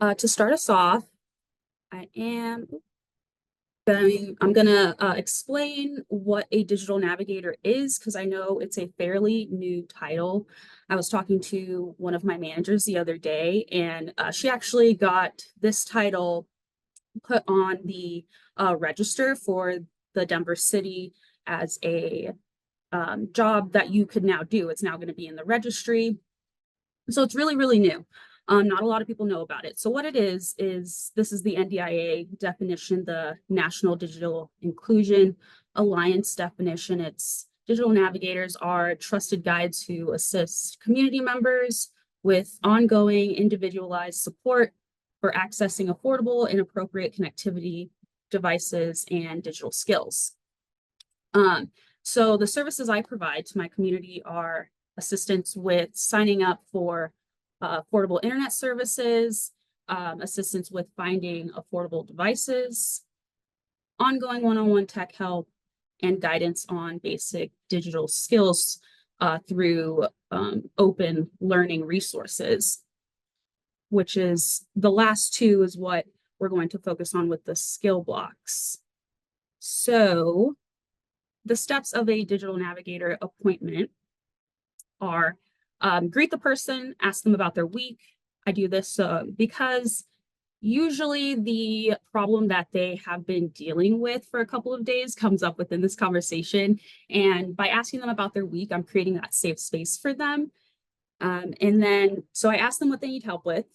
To start us off, I'm gonna explain what a digital navigator is because I know it's a fairly new title. I was talking to one of my managers the other day, and she actually got this title put on the register for the Denver City as a job that you could now do. It's now going to be in the registry. So it's really, really new. Not a lot of people know about it. So what it is this is the NDIA definition, the National Digital Inclusion Alliance definition. It's digital navigators are trusted guides who assist community members with ongoing individualized support for accessing affordable and appropriate connectivity devices and digital skills. So the services I provide to my community are assistance with signing up for affordable internet services, assistance with finding affordable devices, ongoing one-on-one tech help, and guidance on basic digital skills through open learning resources, which is the last two is what we're going to focus on with the SkillBlox. So the steps of a digital navigator appointment are greet the person, ask them about their week. I do this because usually the problem that they have been dealing with for a couple of days comes up within this conversation. And by asking them about their week, I'm creating that safe space for them. And then, so I ask them what they need help with.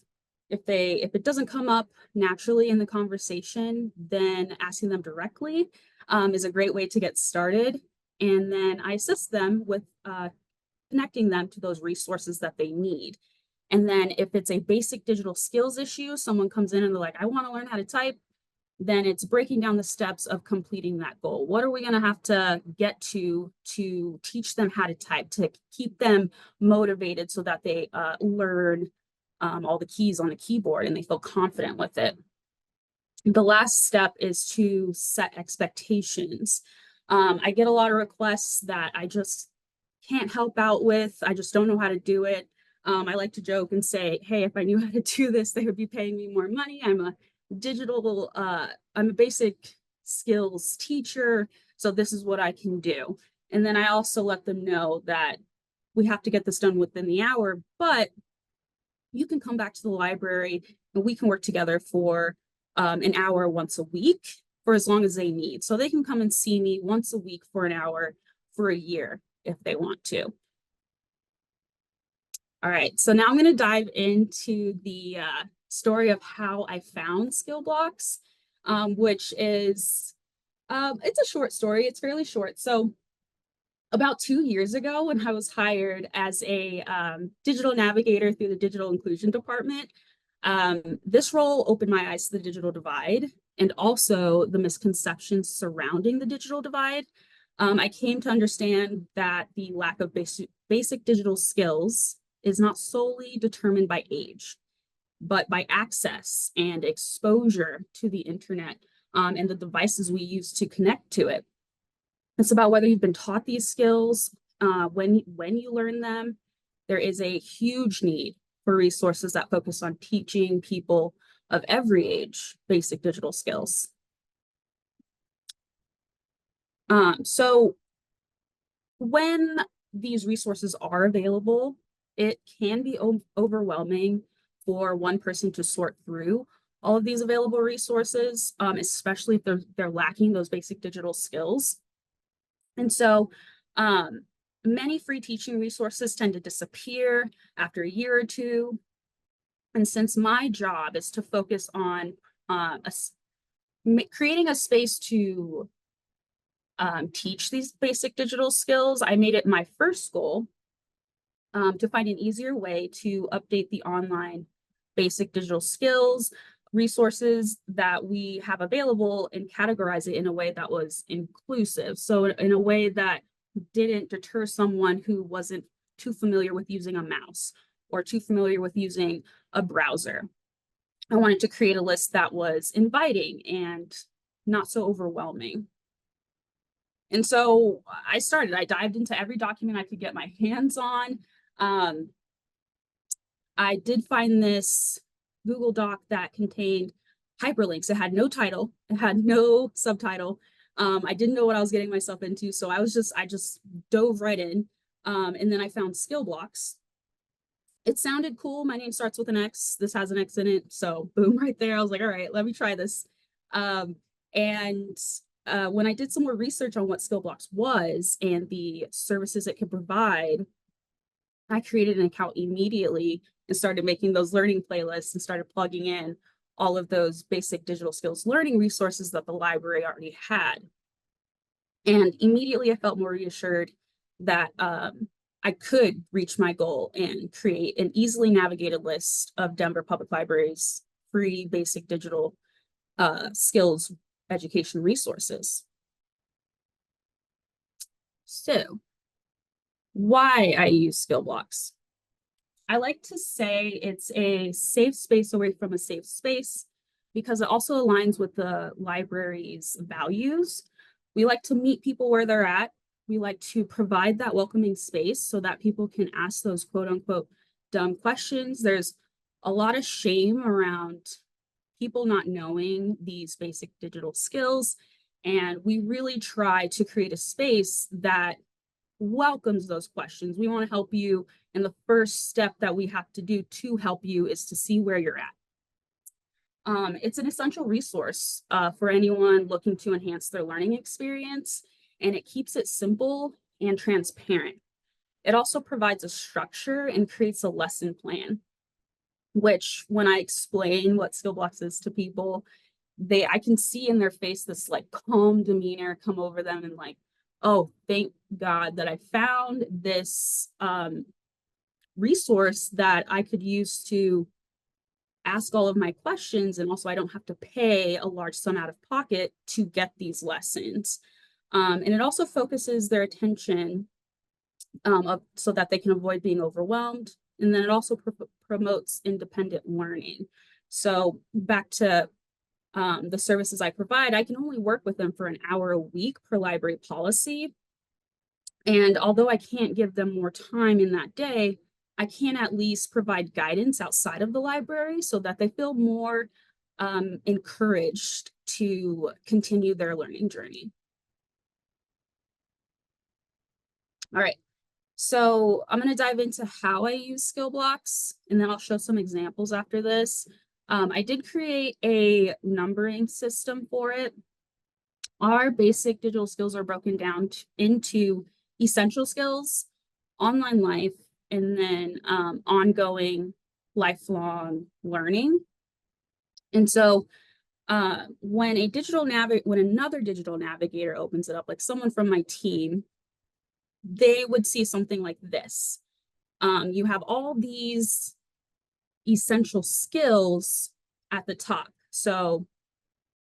If it doesn't come up naturally in the conversation, then asking them directly is a great way to get started. And then I assist them with connecting them to those resources that they need. And then if it's a basic digital skills issue, someone comes in and they're like, I want to learn how to type, then it's breaking down the steps of completing that goal. What are we going to have to get to teach them how to type, to keep them motivated so that they learn all the keys on the keyboard and they feel confident with it. The last step is to set expectations. I get a lot of requests that I just can't help out with. I just don't know how to do it. I like to joke and say, hey, if I knew how to do this, they would be paying me more money. I'm a basic skills teacher, so this is what I can do. And then I also let them know that we have to get this done within the hour, but you can come back to the library and we can work together for an hour once a week for as long as they need. So they can come and see me once a week for an hour for a year if they want to. All right, so now I'm going to dive into the story of how I found SkillBlox, which is, it's a short story. It's fairly short. So about 2 years ago, when I was hired as a digital navigator through the digital inclusion department, this role opened my eyes to the digital divide and also the misconceptions surrounding the digital divide. I came to understand that the lack of basic digital skills is not solely determined by age, but by access and exposure to the internet and the devices we use to connect to it. It's about whether you've been taught these skills, when you learn them. There is a huge need for resources that focus on teaching people of every age basic digital skills. So when these resources are available, it can be overwhelming for one person to sort through all of these available resources, especially if they're lacking those basic digital skills. And so many free teaching resources tend to disappear after a year or two. And since my job is to focus on creating a space to teach these basic digital skills, I made it my first goal to find an easier way to update the online basic digital skills resources that we have available and categorize it in a way that was inclusive. So in a way that didn't deter someone who wasn't too familiar with using a mouse or too familiar with using a browser. I wanted to create a list that was inviting and not so overwhelming. And so I dived into every document I could get my hands on. I did find this Google Doc that contained hyperlinks. It had no title, it had no subtitle. I didn't know what I was getting myself into, so I just dove right in. And then I found SkillBlox. It sounded cool. My name starts with an X. This has an X in it, so boom, right there. I was like, all right, let me try this. And when I did some more research on what SkillBlox was and the services it could provide, I created an account immediately and started making those learning playlists and started plugging in all of those basic digital skills learning resources that the library already had. And immediately I felt more reassured that I could reach my goal and create an easily navigated list of Denver Public Library's free basic digital skills education resources. So, why I use SkillBlox? I like to say it's a safe space away from a safe space because it also aligns with the library's values. We like to meet people where they're at. We like to provide that welcoming space so that people can ask those quote unquote dumb questions. There's a lot of shame around people not knowing these basic digital skills. And we really try to create a space that welcomes those questions. We want to help you. And the first step that we have to do to help you is to see where you're at. It's an essential resource for anyone looking to enhance their learning experience, and it keeps it simple and transparent. It also provides a structure and creates a lesson plan, which when I explain what SkillBlox is to people, I can see in their face this like calm demeanor come over them and like, oh, thank God that I found this resource that I could use to ask all of my questions, and also I don't have to pay a large sum out of pocket to get these lessons. And it also focuses their attention so that they can avoid being overwhelmed. And then it also promotes independent learning. So back to the services I provide, I can only work with them for an hour a week per library policy. And although I can't give them more time in that day, I can at least provide guidance outside of the library so that they feel more encouraged to continue their learning journey. All right, so I'm going to dive into how I use SkillBlox, and then I'll show some examples after this. I did create a numbering system for it. Our basic digital skills are broken down into essential skills, online life, and then ongoing lifelong learning. And so when another digital navigator opens it up, like someone from my team, they would see something like this. You have all these essential skills at the top. So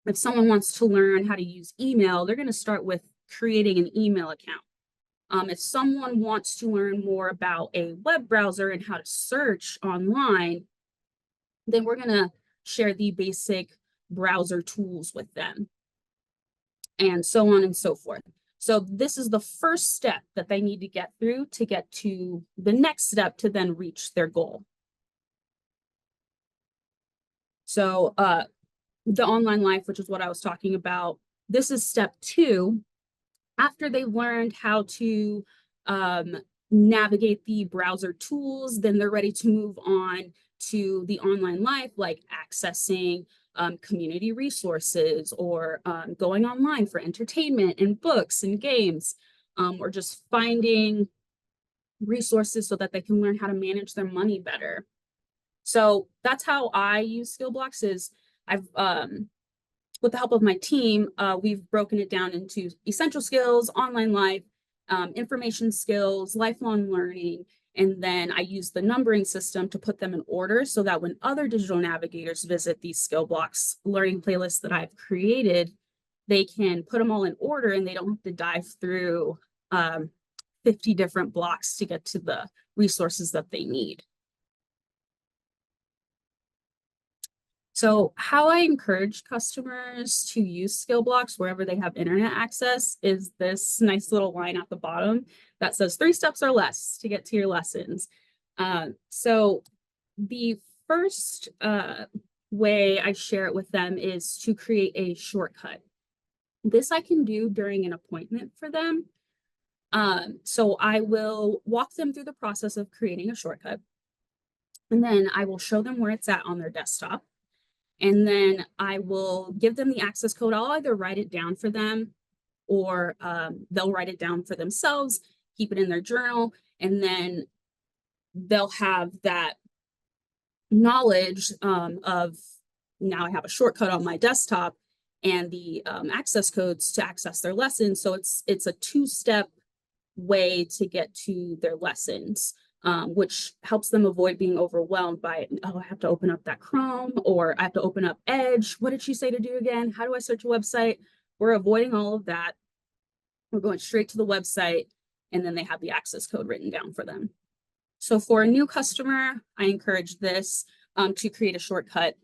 if someone wants to learn how to use email, they're going to start with creating an email account. If someone wants to learn more about a web browser and how to search online, then we're going to share the basic browser tools with them, and so on and so forth. So this is the first step that they need to get through to get to the next step to then reach their goal. So the online life, which is what I was talking about, this is step 2. After they've learned how to navigate the browser tools, then they're ready to move on to the online life, like accessing community resources or going online for entertainment and books and games, or just finding resources so that they can learn how to manage their money better. So that's how I use SkillBlox. Is I've with the help of my team, we've broken it down into essential skills, online life, information skills, lifelong learning, and then I use the numbering system to put them in order so that when other digital navigators visit these SkillBlox learning playlists that I've created, they can put them all in order and they don't have to dive through 50 different blocks to get to the resources that they need. So how I encourage customers to use SkillBlox wherever they have internet access is this nice little line at the bottom that says 3 steps or less to get to your lessons. So the first way I share it with them is to create a shortcut. This I can do during an appointment for them. So I will walk them through the process of creating a shortcut, and then I will show them where it's at on their desktop. And then I will give them the access code. I'll either write it down for them, or they'll write it down for themselves, keep it in their journal, and then they'll have that knowledge of, now I have a shortcut on my desktop and the access codes to access their lessons. So it's a two-step way to get to their lessons, which helps them avoid being overwhelmed by, oh, I have to open up that Chrome, or I have to open up Edge. What did she say to do again? How do I search a website? We're avoiding all of that. We're going straight to the website, and then they have the access code written down for them. So for a new customer, I encourage this to create a shortcut.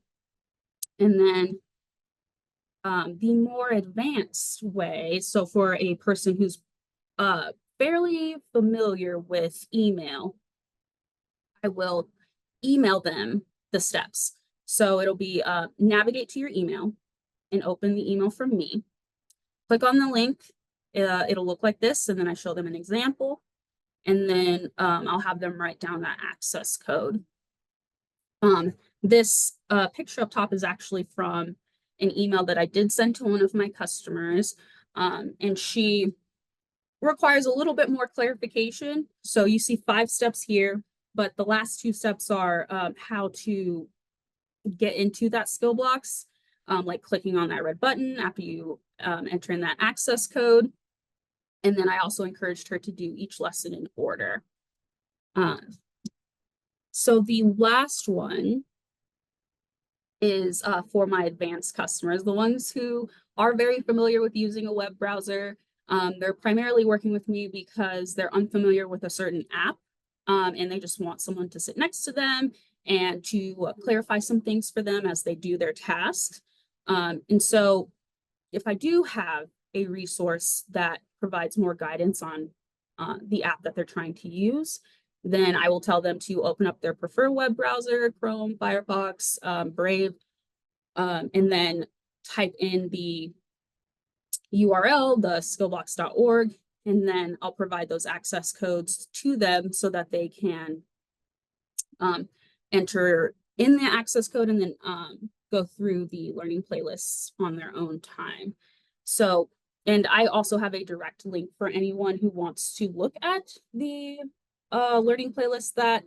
And then the more advanced way, so for a person who's fairly familiar with email, I will email them the steps. So it'll be navigate to your email and open the email from me. Click on the link. It'll look like this, and then I show them an example, and then I'll have them write down that access code. This picture up top is actually from an email that I did send to one of my customers, and she requires a little bit more clarification. So you see 5 steps here, but the last 2 steps are how to get into that SkillBlox, like clicking on that red button after you enter in that access code. And then I also encouraged her to do each lesson in order. So the last one is for my advanced customers, the ones who are very familiar with using a web browser. They're primarily working with me because they're unfamiliar with a certain app, and they just want someone to sit next to them and to clarify some things for them as they do their tasks. And so if I do have a resource that provides more guidance on the app that they're trying to use, then I will tell them to open up their preferred web browser, Chrome, Firefox, Brave, and then type in the URL, the skillblox.org, and then I'll provide those access codes to them so that they can enter in the access code and then go through the learning playlists on their own time. So, and I also have a direct link for anyone who wants to look at the learning playlist that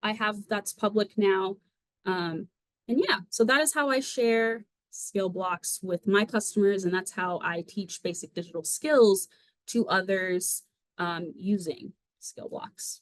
I have that's public now. And yeah, so that is how I share SkillBlox with my customers, and that's how I teach basic digital skills to others using SkillBlox.